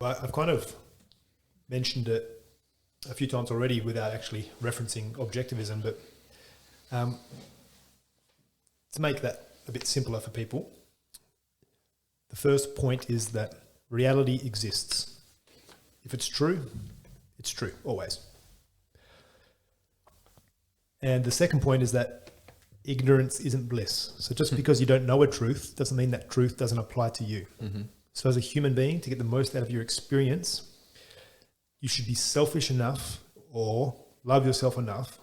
I've kind of mentioned it a few times already without actually referencing objectivism, but to make that a bit simpler for people, the first point is that reality exists. If it's true, it's true, always. And the second point is that ignorance isn't bliss. So just because you don't know a truth doesn't mean that truth doesn't apply to you. Mm-hmm. So as a human being, to get the most out of your experience, you should be selfish enough or love yourself enough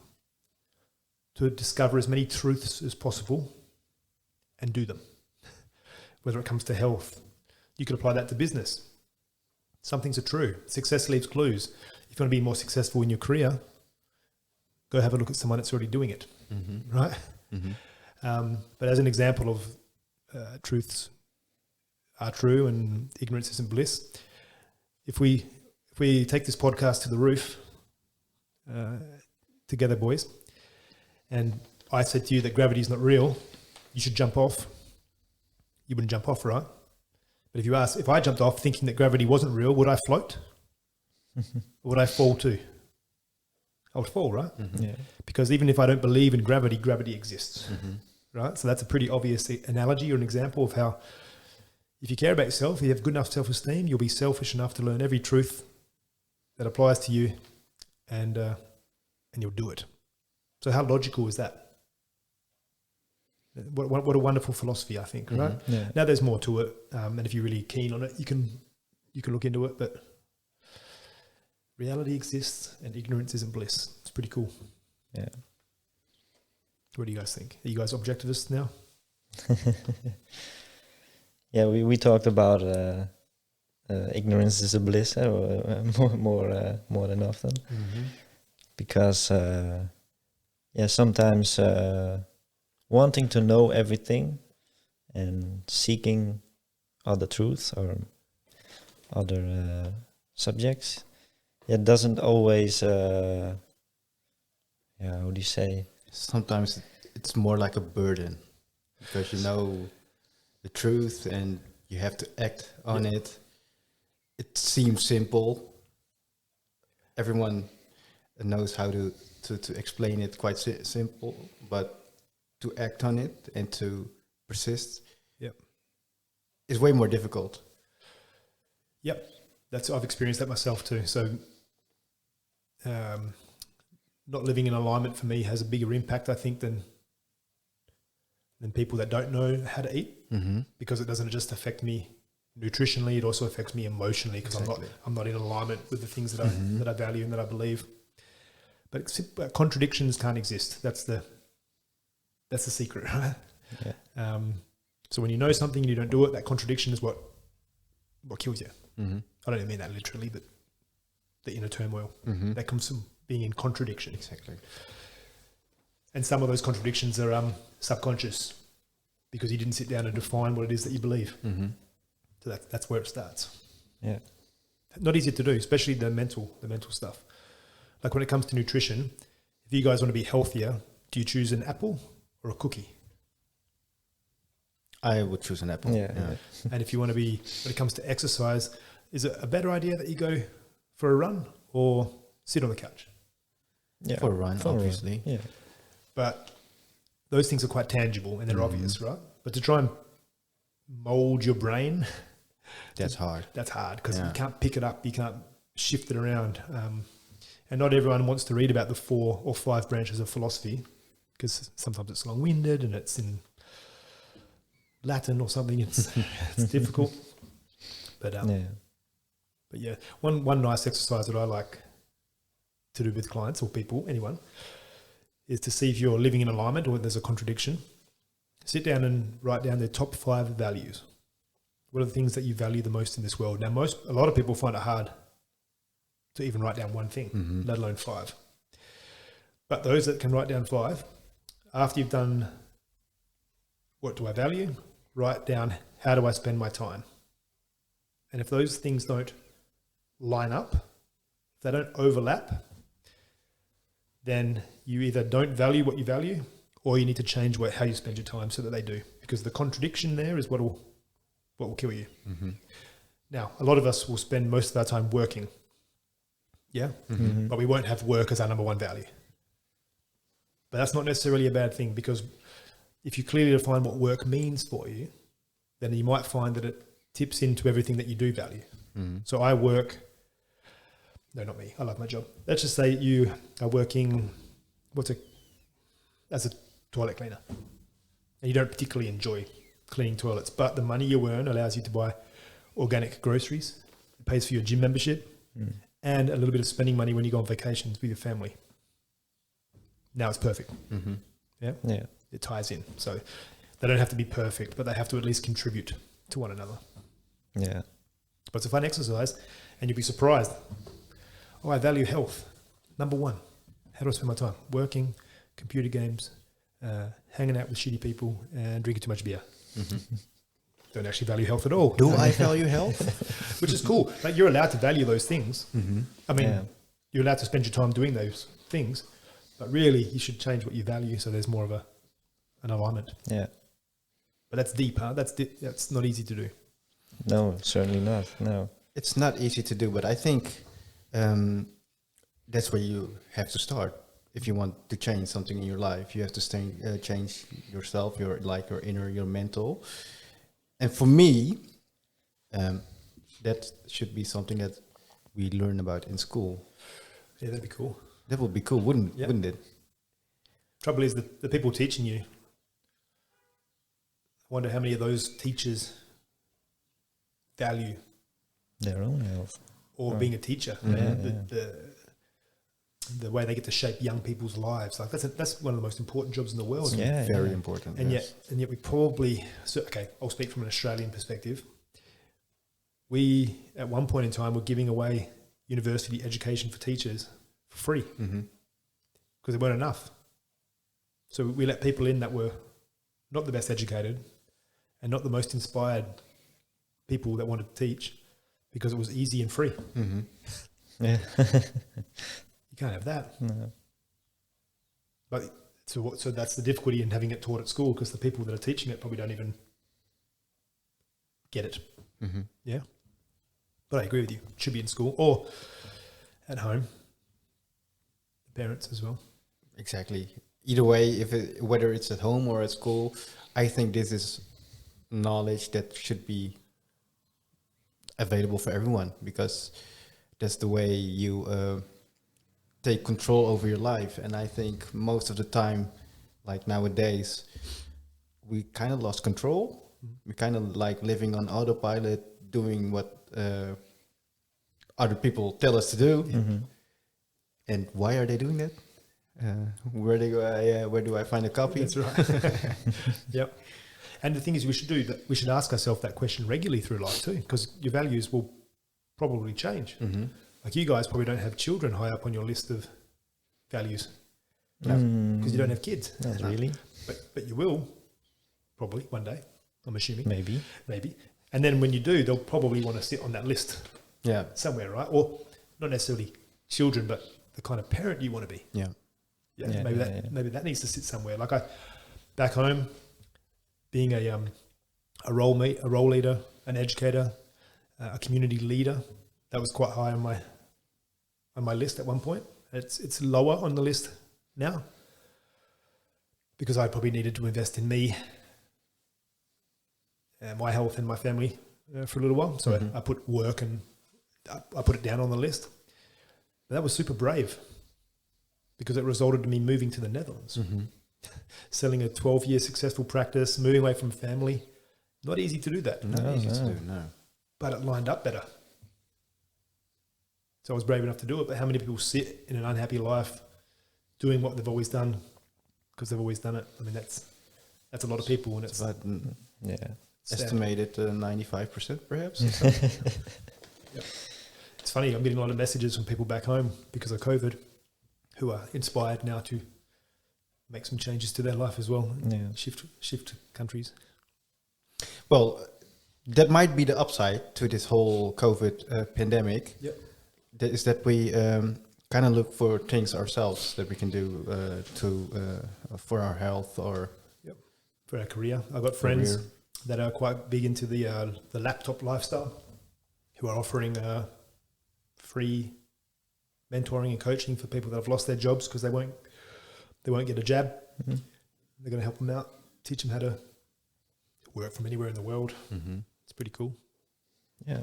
to discover as many truths as possible and do them. Whether it comes to health, you could apply that to business. Some things are true. Success leaves clues. If you want to be more successful in your career, go have a look at someone that's already doing it, mm-hmm. right? Mm-hmm. But as an example of truths are true and ignorance isn't bliss, if we take this podcast to the roof together, boys, and I said to you that gravity is not real, you should jump off. You wouldn't jump off, right? But if you ask, if I jumped off thinking that gravity wasn't real, would I float? Or would I fall too? I would fall, right? Mm-hmm. Yeah. Because even if I don't believe in gravity, gravity exists, mm-hmm. right? So that's a pretty obvious analogy or an example of how, if you care about yourself, if you have good enough self-esteem, you'll be selfish enough to learn every truth that applies to you, and you'll do it. So how logical is that? What a wonderful philosophy, I think, right? Mm-hmm. Yeah. Now there's more to it, and if you're really keen on it, you can look into it. But reality exists, and ignorance isn't bliss. It's pretty cool. Yeah. What do you guys think? Are you guys objectivists now? Yeah, we talked about ignorance is a bliss more than often, mm-hmm. because sometimes wanting to know everything and seeking other truths or other subjects, it doesn't always. How do you say? Sometimes it's more like a burden, because you know the truth and you have to act on it. It seems simple. Everyone knows how to explain it quite simple, but to act on it and to persist is way more difficult. Yep. I've experienced that myself too. So not living in alignment for me has a bigger impact, I think, than people that don't know how to eat, mm-hmm. because it doesn't just affect me nutritionally, it also affects me emotionally, because I'm not in alignment with the things that mm-hmm. I value and that I believe. But contradictions can't exist. That's the secret, right? Yeah. So when you know something and you don't do it, that contradiction is what kills you. Mm-hmm. I don't even mean that literally, but the inner turmoil mm-hmm. that comes from being in contradiction. Exactly. And some of those contradictions are subconscious, because you didn't sit down and define what it is that you believe. Mm-hmm. So that's where it starts. Yeah. Not easy to do, especially the mental stuff. Like when it comes to nutrition, if you guys want to be healthier, do you choose an apple or a cookie? I would choose an apple. Yeah. And if you want to be, when it comes to exercise, is it a better idea that you go for a run or sit on the couch? Yeah. For a run, obviously. Yeah. But those things are quite tangible and they're mm-hmm. obvious, right? But to try and mold your brain, that's hard. That's hard, because you can't pick it up, you can't shift it around. And not everyone wants to read about the 4 or 5 branches of philosophy, because sometimes it's long-winded and it's in Latin or something. It's difficult. But one nice exercise that I like to do with clients or people, anyone, is to see if you're living in alignment or there's a contradiction. Sit down and write down their top 5 values. What are the things that you value the most in this world? Now, a lot of people find it hard to even write down one thing, mm-hmm. let alone 5. But those that can write down 5, after you've done what do I value, write down how do I spend my time. And if those things don't line up, if they don't overlap, then you either don't value what you value, or you need to change how you spend your time so that they do. Because the contradiction there is what will kill you. Mm-hmm. Now, a lot of us will spend most of our time working. Yeah. Mhm. But we won't have work as our number one value. But that's not necessarily a bad thing, because if you clearly define what work means for you, then you might find that it tips into everything that you do value. So I work, no, not me, I love my job. Let's just say you are working, as a toilet cleaner, and you don't particularly enjoy cleaning toilets, but the money you earn allows you to buy organic groceries, it pays for your gym membership, and a little bit of spending money when you go on vacations with your family. Now it's perfect. Yeah. It ties in. So they don't have to be perfect, but they have to at least contribute to one another. Yeah. But it's a fun exercise, and you'll be surprised. Oh, I value health. Number one. How do I spend my time? Working, computer games, hanging out with shitty people, and drinking too much beer. Don't actually value health at all. Do I value health? Which is cool. Like, you're allowed to value those things. I mean, you're allowed to spend your time doing those things, but really you should change what you value so there's more of an alignment. Yeah. But that's deep, huh? That's not easy to do. No, certainly not. No. It's not easy to do, but I think that's where you have to start. If you want to change something in your life, you have to change yourself, your inner, your mental. And for me, that should be something that we learn about in school. Yeah, that'd be cool. That would be cool, wouldn't it? Trouble is, the people teaching you, I wonder how many of those teachers value Their own health. or being a teacher. The way they get to shape young people's lives. Like that's one of the most important jobs in the world. Yeah. Very important. And yes. yet we probably, I'll speak from an Australian perspective. We, at one point in time, were giving away university education for teachers for free because there weren't enough. So we let people in that were not the best educated and not the most inspired people that wanted to teach because it was easy and free. Yeah. You can't have that. No. But so that's the difficulty in having it taught at school, because the people that are teaching it probably don't even get it. Yeah. But I agree with you. It should be in school or at home. The parents as well. Exactly. Either way, whether it's at home or at school, I think this is knowledge that should be available for everyone, because that's the way you take control over your life. And I think most of the time, like nowadays, we kind of lost control. We kind of like living on autopilot, doing what other people tell us to do. And why are they doing that? Where do I find a copy? That's right. Yep. And the thing is, we should ask ourselves that question regularly through life too, because your values will probably change. Like, you guys probably don't have children high up on your list of values because you don't have kids. Not really. But you will probably one day, I'm assuming. Maybe. And then when you do, they'll probably want to sit on that list somewhere, right? Or not necessarily children, but the kind of parent you want to be. Maybe that needs to sit somewhere. Like, back home, being a role leader, an educator, a community leader, that was quite high on my list at one point. It's lower on the list now because I probably needed to invest in me, my health and my family for a little while. So I put work and I put it down on the list. But that was super brave because it resulted in me moving to the Netherlands, selling a 12-year successful practice, moving away from family. Not easy to do that. Not easy to do, no. But it lined up better. So I was brave enough to do it. But how many people sit in an unhappy life doing what they've always done because they've always done it? I mean, that's a lot of people, and it's about estimated 95% perhaps. It's funny. I'm getting a lot of messages from people back home because of COVID, who are inspired now to make some changes to their life as well. Shift countries. Well, that might be the upside to this whole COVID pandemic. Is that we kind of look for things ourselves that we can do for our health or for our career. I've got friends that are quite big into the laptop lifestyle. who are offering free mentoring and coaching for people that have lost their jobs because they won't get a jab. Mm-hmm. They're going to help them out, teach them how to work from anywhere in the world. Mm-hmm. It's pretty cool. Yeah.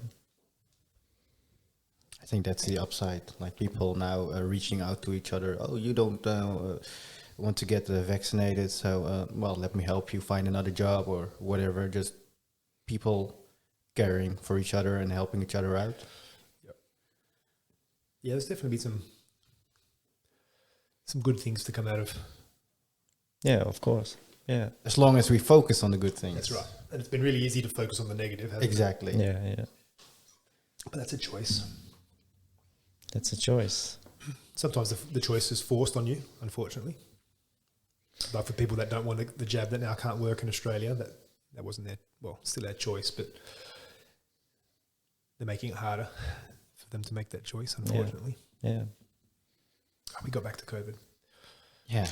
I think that's the upside. Like people now are reaching out to each other. Oh, you don't want to get vaccinated, so well, let me help you find another job or whatever. Just people caring for each other and helping each other out. Yeah, there's definitely been some good things to come out of. Yeah, of course. Yeah. As long as we focus on the good things. That's right. And it's been really easy to focus on the negative, hasn't Exactly. Yeah, yeah. it? But that's a choice. That's a choice. Sometimes the choice is forced on you, unfortunately. But for people that don't want the jab that now can't work in Australia, that wasn't their, well, still their choice, but they're making it harder for them to make that choice, unfortunately. Yeah. We got back to COVID. Yeah.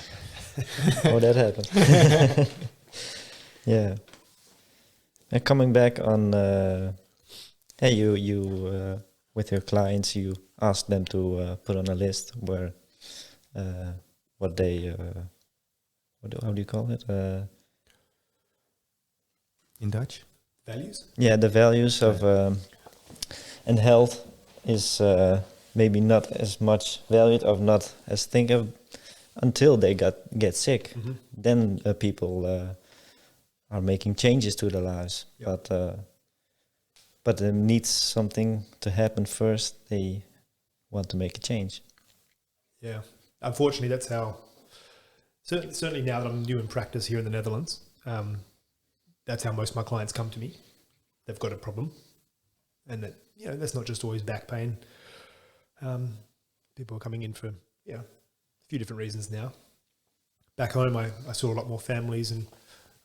Oh, that happened. Yeah. And coming back on, hey, you with your clients, you ask them to put on a list where what they, how do you call it? In Dutch? Values? Yeah, the values of and health is maybe not as much valued or not as think of until they get sick. Mm-hmm. Then people are making changes to their lives. Yep. But there needs something to happen first. They want to make a change. Yeah. Unfortunately, that's how, certainly now that I'm new in practice here in the Netherlands, that's how most of my clients come to me. They've got a problem. And that, that's not just always back pain. People are coming in for, a few different reasons now. Back home, I saw a lot more families and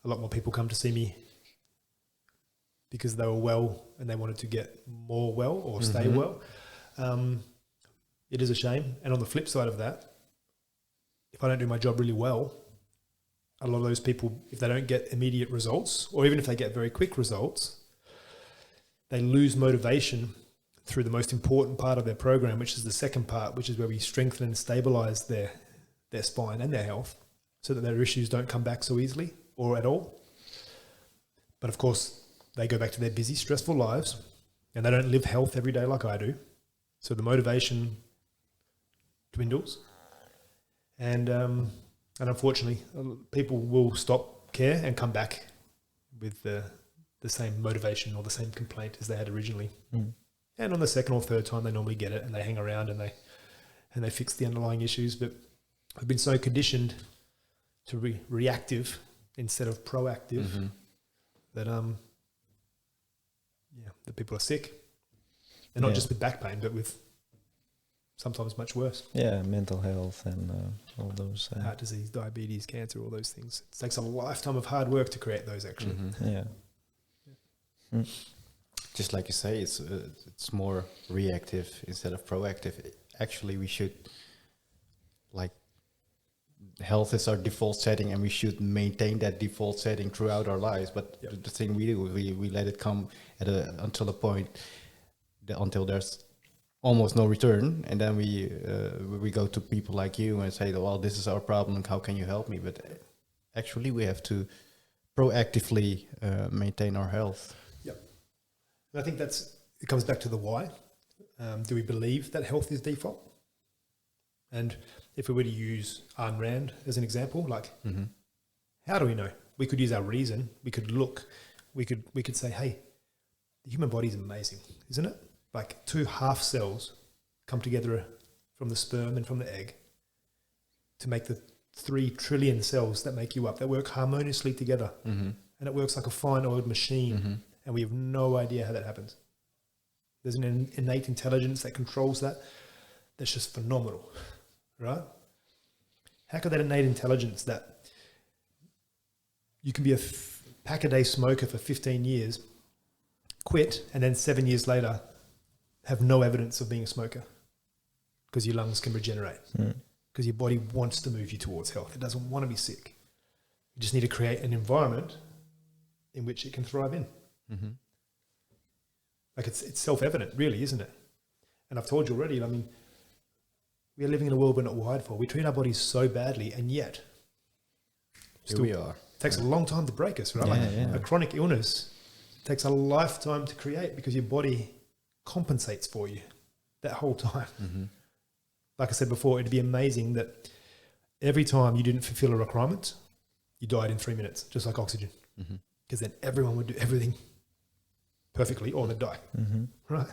a lot more people come to see me because they were well and they wanted to get more well or stay well. It is a shame. And on the flip side of that, if I don't do my job really well, a lot of those people, if they don't get immediate results, or even if they get very quick results, they lose motivation through the most important part of their program, which is the second part, which is where we strengthen and stabilize their spine and their health so that their issues don't come back so easily or at all. But of course, they go back to their busy, stressful lives and they don't live health every day like I do. So the motivation dwindles. And unfortunately, people will stop care and come back with the same motivation or the same complaint as they had originally. Mm. And on the second or third time, they normally get it and they hang around and they fix the underlying issues. But I've been so conditioned to be reactive instead of proactive that the people are sick. And not just with back pain, but with sometimes much worse. Yeah, mental health and all those. Heart disease, diabetes, cancer, all those things. It takes a lifetime of hard work to create those, actually. Yeah. Mm. Just like you say, it's more reactive instead of proactive. Actually, we should, health is our default setting and we should maintain that default setting throughout our lives. But the thing we do, we let it come until a point, until there's almost no return. And then we go to people like you and say, well, this is our problem. How can you help me? But actually, we have to proactively maintain our health. And I think it comes back to the why. Do we believe that health is default? And if we were to use Ayn Rand as an example, how do we know? We could use our reason. We could look. We could say, hey, the human body is amazing, isn't it? Like 2 half cells come together from the sperm and from the egg to make the 3 trillion cells that make you up, that work harmoniously together. And it works like a fine-oiled machine. And we have no idea how that happens. There's an innate intelligence that controls that. That's just phenomenal, right? How could that innate intelligence that you can be a pack-a-day smoker for 15 years, quit, and then 7 years later have no evidence of being a smoker because your lungs can regenerate, because your body wants to move you towards health. It doesn't want to be sick. You just need to create an environment in which it can thrive in. Like it's self-evident, really, isn't it? And I've told you already, I mean, we are living in a world we're not wired for. We treat our bodies so badly, and yet Here we are. It takes a long time to break us, right? A chronic illness takes a lifetime to create because your body compensates for you that whole time. Mm-hmm. Like I said before, it'd be amazing that every time you didn't fulfill a requirement, you died in 3 minutes, just like oxygen. Because then everyone would do everything perfectly or they'd die. Right?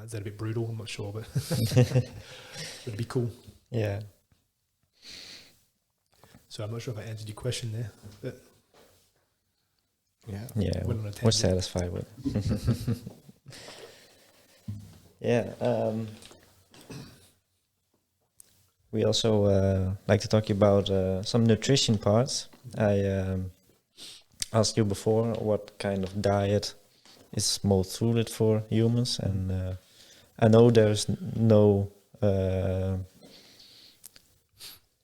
Is that a bit brutal? I'm not sure, but it'd be cool. Yeah. So I'm not sure if I answered your question there, but Yeah, went on a we're tangent. satisfied with it. Yeah. We also like to talk about some nutrition parts. I asked you before what kind of diet is most suited for humans, and I know there's no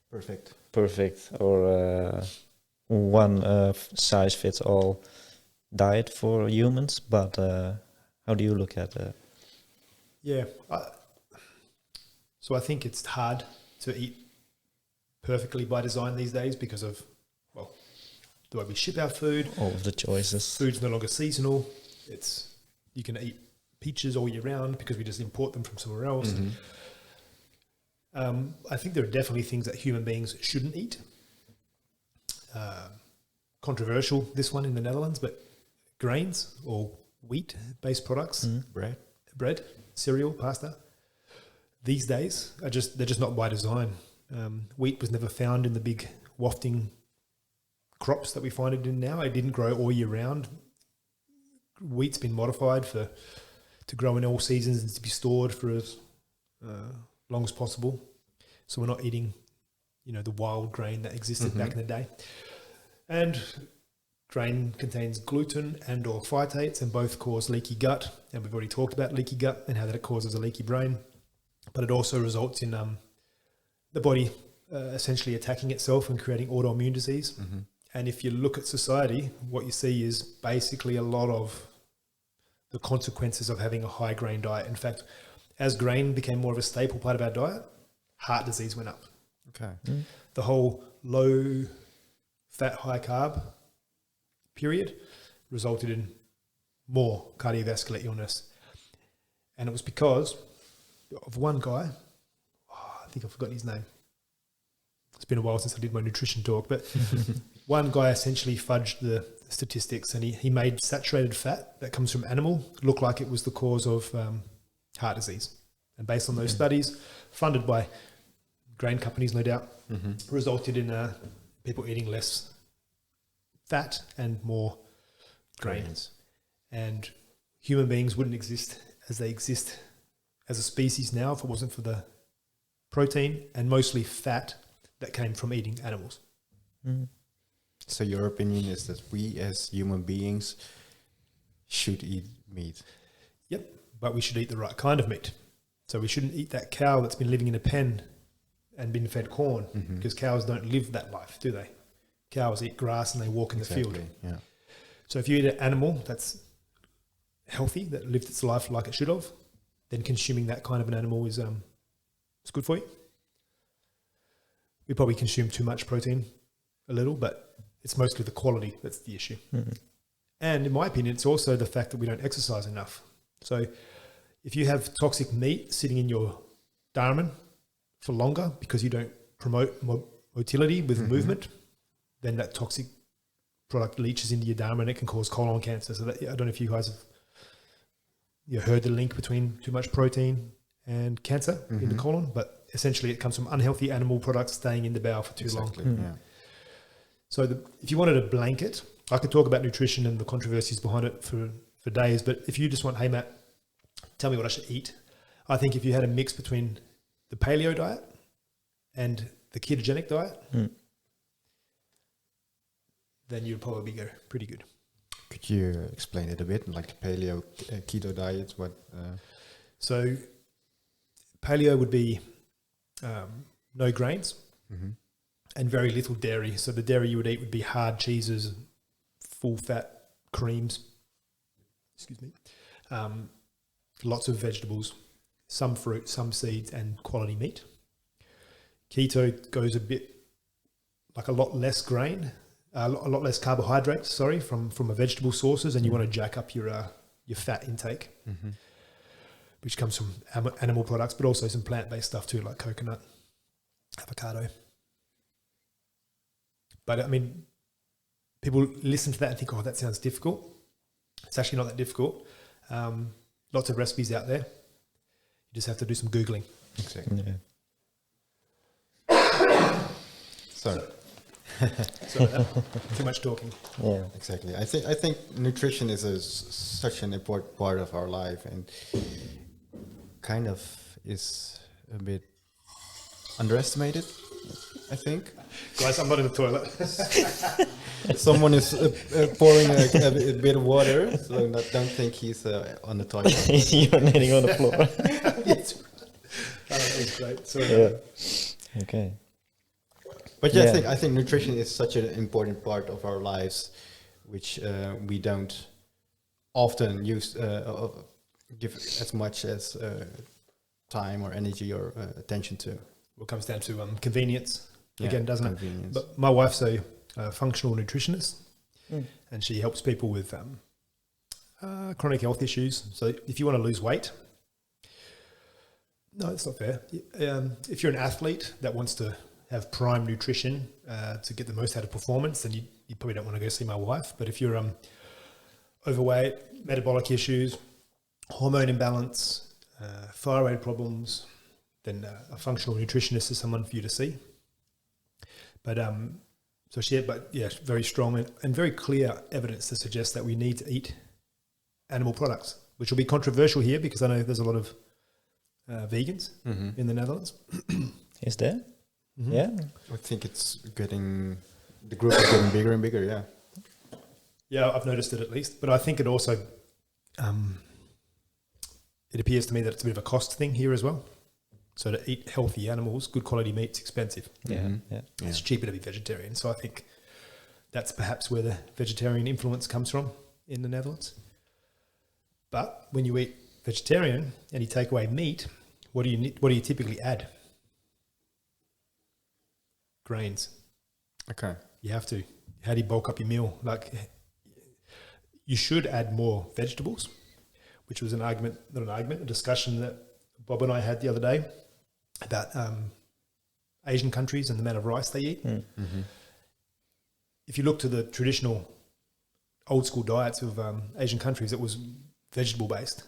perfect or one size fits all diet for humans, but how do you look at that? Yeah. So I think it's hard to eat perfectly by design these days because of, well, the way we ship our food. All of the choices. Food's no longer seasonal. You can eat peaches all year round because we just import them from somewhere else. I think there are definitely things that human beings shouldn't eat. Controversial, this one in the Netherlands, but grains or wheat-based products, bread, cereal, pasta, these days they're just not by design. Wheat was never found in the big wafting crops that we find it in now. It didn't grow all year round. Wheat's been modified to grow in all seasons and to be stored for as long as possible. So we're not eating, the wild grain that existed back in the day. And grain contains gluten and or phytates, and both cause leaky gut. And we've already talked about leaky gut and how that it causes a leaky brain. But it also results in the body essentially attacking itself and creating autoimmune disease. And if you look at society, what you see is basically a lot of the consequences of having a high grain diet. In fact, as grain became more of a staple part of our diet, heart disease went up. Okay. The whole low fat, high carb period resulted in more cardiovascular illness. And it was because of one guy, I think I've forgotten his name. It's been a while since I did my nutrition talk, but one guy essentially fudged the statistics, and he made saturated fat that comes from animal look like it was the cause of heart disease. And based on those studies, funded by grain companies, no doubt, resulted in people eating less fat and more grains. And human beings wouldn't exist as they exist as a species now if it wasn't for the protein and mostly fat that came from eating animals. So your opinion is that we as human beings should eat meat? Yep, but we should eat the right kind of meat. So we shouldn't eat that cow that's been living in a pen and been fed corn, because cows don't live that life, do they? Cows eat grass and they walk in the field. Yeah. So if you eat an animal that's healthy, that lived its life like it should have, then consuming that kind of an animal is it's good for you. We probably consume too much protein, a little, but it's mostly the quality that's the issue. And in my opinion, it's also the fact that we don't exercise enough. So if you have toxic meat sitting in your Dharman for longer because you don't promote motility with movement, then that toxic product leaches into your Dharma and it can cause colon cancer. So that, I don't know if you guys have heard the link between too much protein and cancer in the colon, but essentially it comes from unhealthy animal products staying in the bowel for too long. Yeah. So if you wanted a blanket, I could talk about nutrition and the controversies behind it for days, but if you just want, hey Matt, tell me what I should eat, I think if you had a mix between the Paleo diet and the Ketogenic diet, then you'd probably go pretty good. Could you explain it a bit, like the Paleo keto diet? So Paleo would be no grains and very little dairy. So the dairy you would eat would be hard cheeses, full fat creams, excuse me, lots of vegetables, some fruit, some seeds, and quality meat. Keto goes a bit like a lot less grain, a lot less carbohydrates, from a vegetable sources, and you want to jack up your fat intake, which comes from animal products, but also some plant-based stuff too, like coconut, avocado. But I mean, people listen to that and think, oh, that sounds difficult. It's actually not that difficult. Lots of recipes out there. You just have to do some Googling. Exactly. Yeah. So Too much talking. Yeah. exactly. I think nutrition is such an important part of our life, and kind of is a bit underestimated, I think. Guys, I'm not in the toilet. Someone is pouring a bit of water, so don't think he's on the toilet. Urinating on the floor. Yes. That was great. Sorry. Yeah. Okay. But yeah, I think nutrition is such an important part of our lives, which we don't often give as much as time or energy or attention to. What comes down to convenience again, doesn't convenience. it? But my wife's a functional nutritionist, and she helps people with chronic health issues. So if you want to lose weight, no, it's not fair. If you're an athlete that wants to have prime nutrition to get the most out of performance, then you probably don't want to go see my wife. But if you're overweight, metabolic issues, hormone imbalance, thyroid problems, then a functional nutritionist is someone for you to see. But very strong and very clear evidence to suggest that we need to eat animal products, which will be controversial here because I know there's a lot of vegans in the Netherlands. Is there? Yeah. I think the group is getting bigger and bigger, yeah. Yeah, I've noticed it at least. But I think it also, it appears to me that it's a bit of a cost thing here as well. So to eat healthy animals, good quality meat's expensive. Yeah. It's cheaper to be vegetarian. So I think that's perhaps where the vegetarian influence comes from in the Netherlands. But when you eat vegetarian and you take away meat, what do you typically add? Grains. Okay. You have to. How do you bulk up your meal? Like, you should add more vegetables, which was a discussion that Bob and I had the other day about Asian countries and the amount of rice they eat. If you look to the traditional old school diets of Asian countries, it was vegetable based.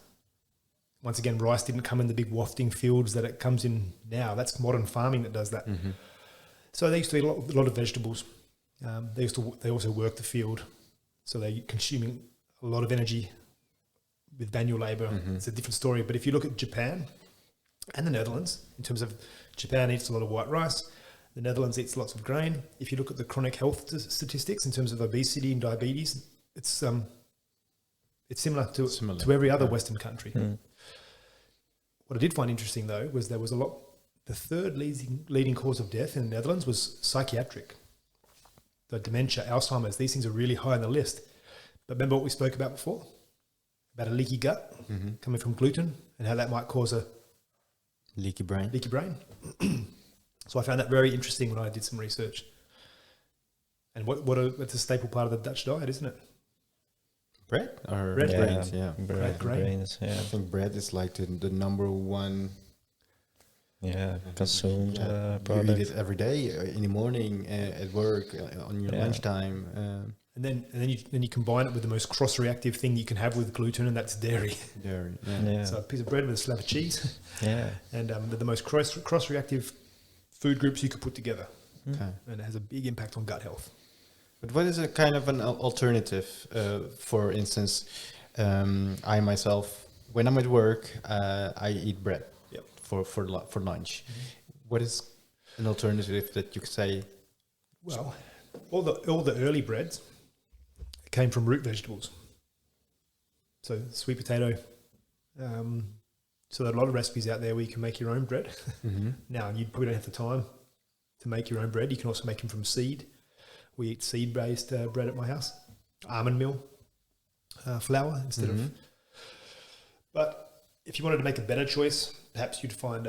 Once again, rice didn't come in the big wafting fields that it comes in now. That's modern farming that does that. So they used to eat a lot of vegetables. They also work the field, so they're consuming a lot of energy with manual labor. It's a different story. But if you look at Japan and the Netherlands, in terms of Japan eats a lot of white rice, the Netherlands eats lots of grain. If you look at the chronic health statistics in terms of obesity and diabetes, it's similar to every other Western country. What I did find interesting though was there was the third leading cause of death in the Netherlands was psychiatric. The dementia, Alzheimer's, these things are really high on the list. But remember what we spoke about before? About a leaky gut coming from gluten and how that might cause a leaky brain. So I found that very interesting when I did some research. And it's a staple part of the Dutch diet, isn't it? Bread? Or bread? Grains, yeah. Grains, yeah. I think bread is like the number one consumed product. You eat it every day, in the morning, at work, on your lunchtime. And then you combine it with the most cross-reactive thing you can have with gluten, and that's dairy. So a piece of bread with a slab of cheese. And the most cross-reactive food groups you could put together. And it has a big impact on gut health. But what is a kind of an alternative? For instance, I myself, when I'm at work, I eat bread for lunch. What is an alternative that you could say? Well, all the early breads came from root vegetables. So sweet potato. So there are a lot of recipes out there where you can make your own bread. Now, you probably don't have the time to make your own bread. You can also make them from seed. We eat seed-based bread at my house. Almond meal. flour instead of. But if you wanted to make a better choice, perhaps you'd find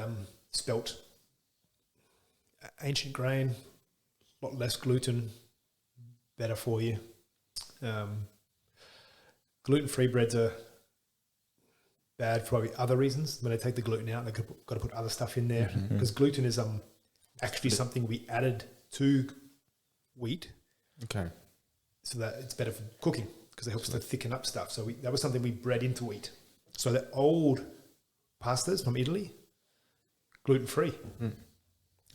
spelt, ancient grain, a lot less gluten, better for you. Gluten-free breads are bad for probably other reasons. When they take the gluten out, they've got to put other stuff in there because gluten is actually something we added to wheat. Okay. So that it's better for cooking because it helps to thicken up stuff. So that was something we bred into wheat. So the old pastas from Italy, gluten-free.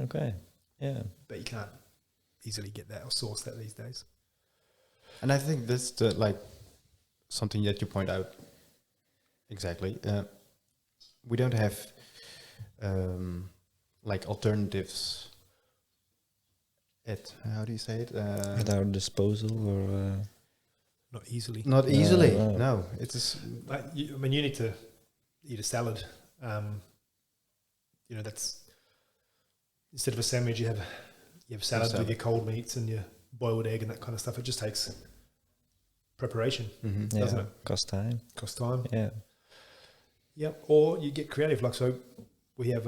Okay. Yeah. But you can't easily get that or source that these days. And I think that's something that you point out. Exactly. We don't have alternatives at, how do you say it? At our disposal, or Not easily. Not easily. No, it is. You need to eat a salad. That's instead of a sandwich, you have salad with your cold meats and your boiled egg and that kind of stuff. It just takes preparation, doesn't it? Cost time. Cost time. Yeah. Yeah. Or you get creative. Like, so we have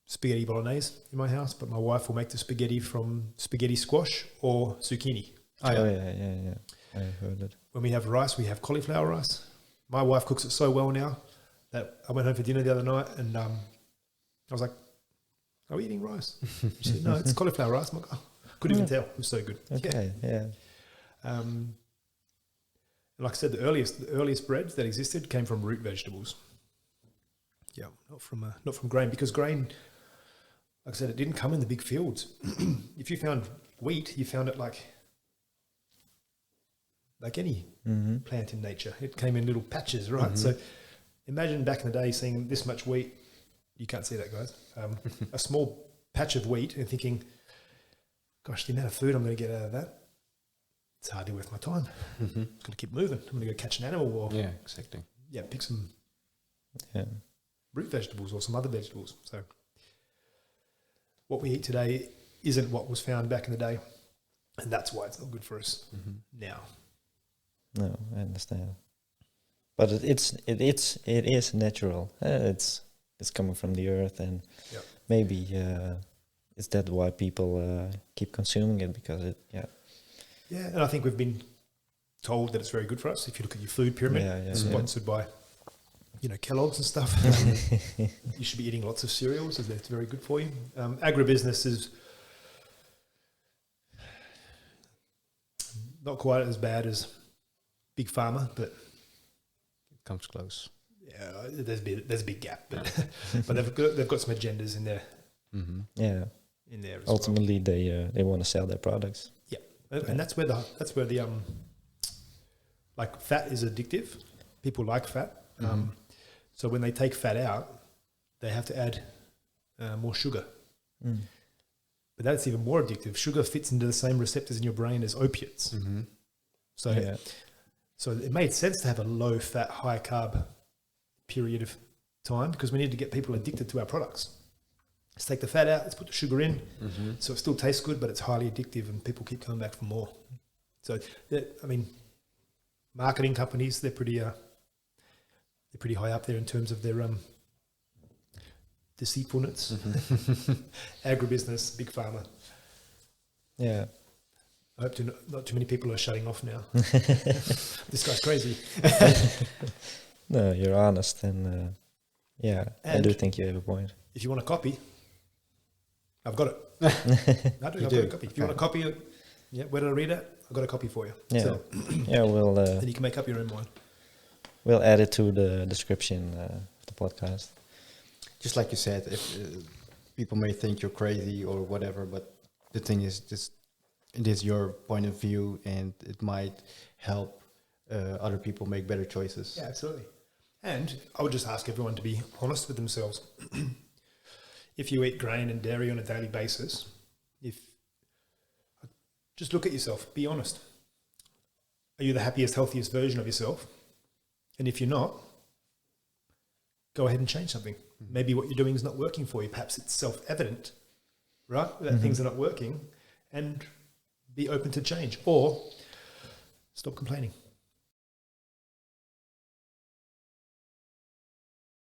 spaghetti bolognese in my house, but my wife will make the spaghetti from spaghetti squash or zucchini. Yeah. I heard it. When we have rice, we have cauliflower rice. My wife cooks it so well now that I went home for dinner the other night and I was like, "Are we eating rice?" She said, "No, it's cauliflower rice." I'm like, "Oh, couldn't even tell. It was so good." Okay, yeah. Like I said, the earliest breads that existed came from root vegetables. Yeah, not from grain, because grain, like I said, it didn't come in the big fields. If you found wheat, you found it like any plant in nature. It came in little patches, right? So imagine back in the day seeing this much wheat. You can't see that, guys. A small patch of wheat and thinking, gosh, the amount of food I'm going to get out of that, it's hardly worth my time. Got to keep moving. I'm going to go catch an animal or exactly. Yeah, pick some root vegetables or some other vegetables. So what we eat today isn't what was found back in the day, and that's why it's not good for us now. No, I understand. But it is natural. It's coming from the earth, and maybe is that why people keep consuming it, because it and I think we've been told that it's very good for us. If you look at your food pyramid, sponsored by Kellogg's and stuff, you should be eating lots of cereals, as that's very good for you. Agribusiness is not quite as bad as Big Pharma, but it comes close. Yeah, there's a big gap, but they've got some agendas in there. Yeah, in there. As ultimately, they want to sell their products. Yeah, and that's where the like fat is addictive. People like fat, so when they take fat out, they have to add more sugar. But that's even more addictive. Sugar fits into the same receptors in your brain as opiates. So it made sense to have a low fat, high carb period of time, because we need to get people addicted to our products. Let's take the fat out, let's put the sugar in, so it still tastes good, but it's highly addictive and people keep coming back for more. So, marketing companies, they're pretty high up there in terms of their deceitfulness. Agribusiness, Big Pharma. Yeah. I hope not too many people are shutting off now. This guy's crazy. No, you're honest, and I do think you have a point. If you want a copy, I've got it. I've got a copy. If you want a copy, where did I read it? I've got a copy for you. Yeah, so, we'll. Then you can make up your own mind. We'll add it to the description of the podcast. Just like you said, if people may think you're crazy or whatever, but the thing is, just it is your point of view, and it might help other people make better choices. Yeah, absolutely. And I would just ask everyone to be honest with themselves. If you eat grain and dairy on a daily basis, just look at yourself, be honest. Are you the happiest, healthiest version of yourself? And if you're not, go ahead and change something. Maybe what you're doing is not working for you. Perhaps it's self-evident, right? That things are not working, and be open to change, or stop complaining.